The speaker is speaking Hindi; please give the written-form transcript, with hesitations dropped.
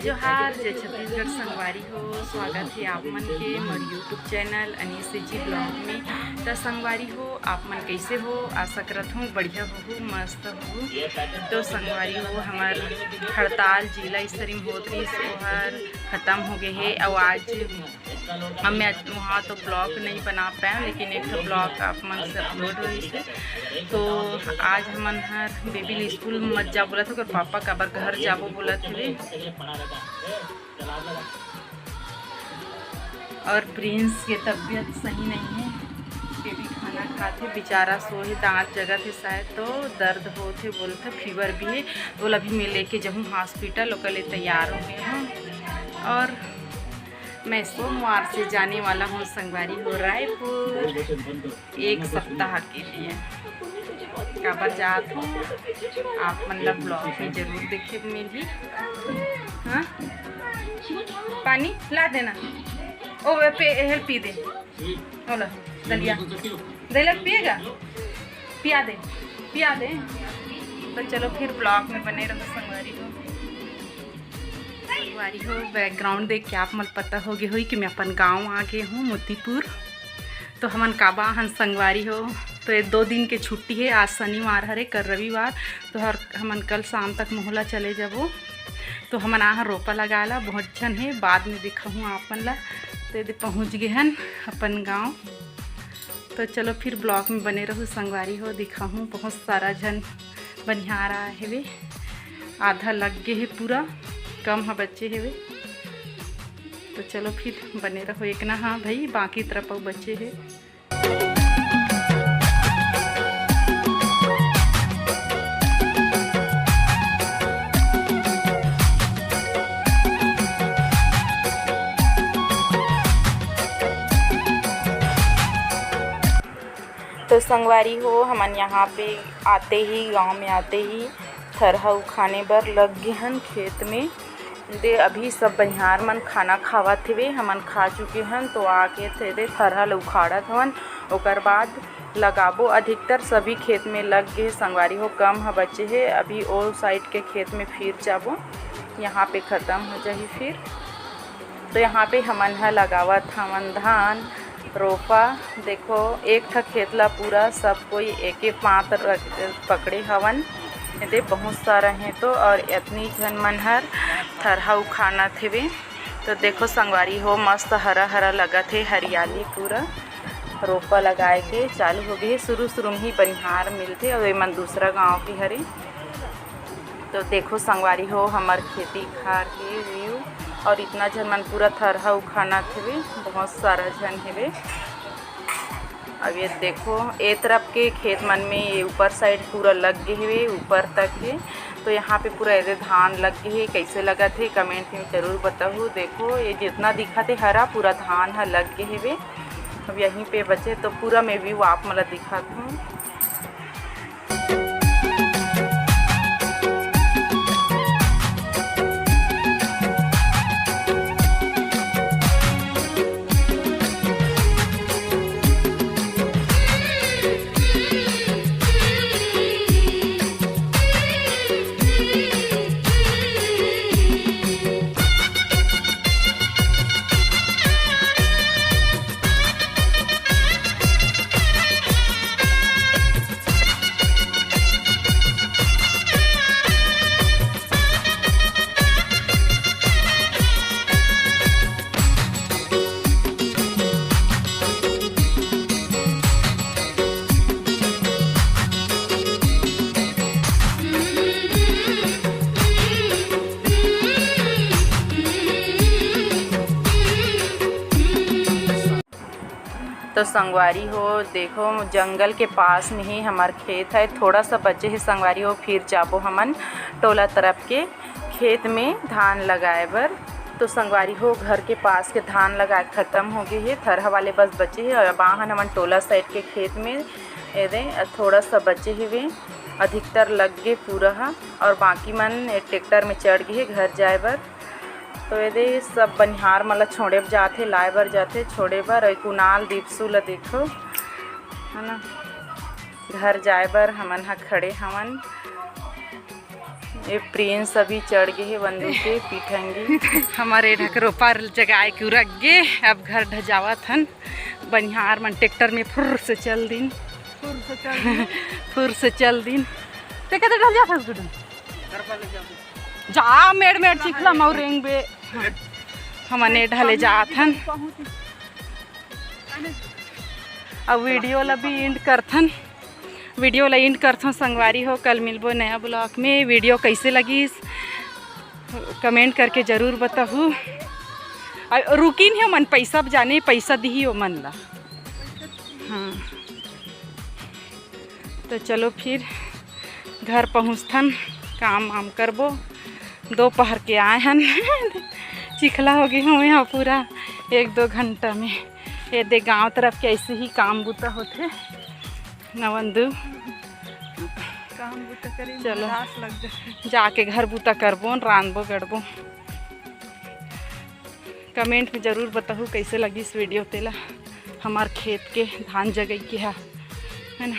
जोहार जय छत्तीसगढ़ संगवारी हो। स्वागत है आप मन के मोर यूट्यूब चैनल अनीस जी ब्लॉग में। तो संगवारी हो आप मन कैसे हो, आशा करत हूँ बढ़िया हो, मस्त हो। तो संगवारी हो हमार हड़ताल जिला स्तरीय में होत रही सोहर ख़त्म हो गए है। और आज मैं वहाँ तो ब्लॉग नहीं बना पाए, लेकिन एक तो ब्लॉग आप मन से अपलोड हुई से। तो आज हमन हर बेबी स्कूल मत जा बोला था, पापा काबर घर जाबो बोला थे। और प्रिंस की तबीयत सही नहीं है, बेबी खाना खाते बेचारा सोए दांत जगह थे शायद, तो दर्द हो थे बोलते फीवर भी है। तो अभी मैं लेके जाऊँ हॉस्पिटल, और कल तैयार हो गए हैं। और मैं सोमवार से जाने वाला हूँ संगवारी हो रायपुर एक सप्ताह के लिए। काबर जात हूँ आप मतलब ब्लॉग में जरूर देखे मिली। हाँ पानी ला देना, ओ पे पी दे, ओला दलिया दलिया पिएगा, पिया दे। तो चलो फिर ब्लॉग में बने रहो संगवारी हो। बैकग्राउंड देख के आप मन पता हो गए हुई कि मैं अपन गांव आ गए हूँ मोतीपुर। तो हमन काबा हन संगवारी हो, तो ये 2 दिन के छुट्टी है। आज शनिवार हरे, कल रविवार, तो हमन कल शाम तक मोहला चले जाबो। तो हमन आह रोपा लगाला बहुत जन है, बाद में दिखाऊँ आपन ला। तो यदि पहुँच गए हन अपन गांव, तो चलो फिर ब्लॉग में बने रहो संगवारी हो। दिखाऊँ बहुत सारा जन बनिहार आए हेवे, आधा लग गए है, पूरा कम है बच्चे हेवे। तो चलो फिर बने रहो एक ना। हाँ भाई बाकी तरफ बच्चे है। तो संगवारी हो हमन यहाँ पे आते ही, गांव में आते ही थरहा उखाने बर लग गए हन खेत में। दे अभी सब बनिहार मन खाना खावत थे, हमन खा चुके हन। तो आके थे थरहा ल उखाड़त हवन, ओकर बाद लगाबो। अधिकतर सभी खेत में लग गए संगवारी हो, कम है बच्चे है। अभी ओ साइड के खेत में फिर जाबो, यहाँ पे ख़त्म हो जाही फिर। तो यहाँ पे हमन है लगावत हमन धान रोपा। देखो एक ठा खेत ला पूरा सब कोई एक एक पात पकड़े हवन, दे बहुत सारा है। तो और इतनी जन मन हर थरहा उखाना थे। तो देखो संगवारी हो मस्त हरा हरा लगा थे, हरियाली पूरा रोपा लगाए के चालू हो गई। शुरू में ही बनिहार मिलते, और मन दूसरा गांव के हरे। तो देखो संगवारी हो हमार खेती खार के व्यू, और इतना जन मन पूरा थरहा उखाना थे, बहुत सारा जन हेवे। अब ये देखो ए तरफ के खेत मन में ये ऊपर साइड पूरा लग गए हुए ऊपर तक है। तो यहाँ पे पूरा ऐसे धान लग गए है। कैसे लगा थे कमेंट में ज़रूर बताओ। देखो ये जितना दिखा थे हरा पूरा धान है लग गए हुए। अब यहीं पे बचे तो पूरा मैं भी आप मतलब दिखाता हूँ। तो संगवारी हो देखो जंगल के पास में ही हमार खेत है, थोड़ा सा बचे है संगवारी हो। फिर जाबो हमन टोला तरफ के खेत में धान लगाए बर। तो संगवारी हो घर के पास के धान लगाए ख़त्म हो गए है, थरहा वाले बस बचे है। और बाहन हमन टोला साइड के खेत में एदे थोड़ा सा बचे हुए, अधिकतर लग गए पूरा। और बाकी मन ट्रैक्टर में चढ़ गए घर जाए बर। तो ये सब बनिहार मतलब छोड़े जाते, लाए बर जाते छोड़े बर। और कुनाल दीपसू ला देखो है ना, घर जाए बर हमन हा खड़े हमन। ये प्रिंस अभी चढ़ गए है बंदूक के पीठेंगी। हमारे ढकरो पर जगाए के रख गे। अब घर ढजावत हन बनिहार मन ट्रैक्टर में फुर से चल दिन ते कते ढल जा फस गुडन जा मेड़ मेड़ चिखला मौरेंग बे हमने ढले जात हन। अब वीडियो ला भी एंड करथन, वीडियो ला एंड करथन संगवारी हो। कल मिलबो नया ब्लॉग में। वीडियो कैसे लगी कमेंट करके ज़रूर बताहू। रुकिन है मन पैसा जाने पैसा दी हो मन ला। हाँ तो चलो फिर घर पहुँचथन, काम वाम करबो। दोपहर के आए हन चिखला हो गई हूँ यहाँ पूरा 1-2 घंटा में। ये दे गांव तरफ के ऐसे ही काम बुता होते नवंदू काम बुता करे। चलो जाके घर बुता करबो, रांधबो गड़बो। कमेंट में ज़रूर बताओ कैसे लगी इस वीडियो तेला हमार खेत के धान जगई के है ना।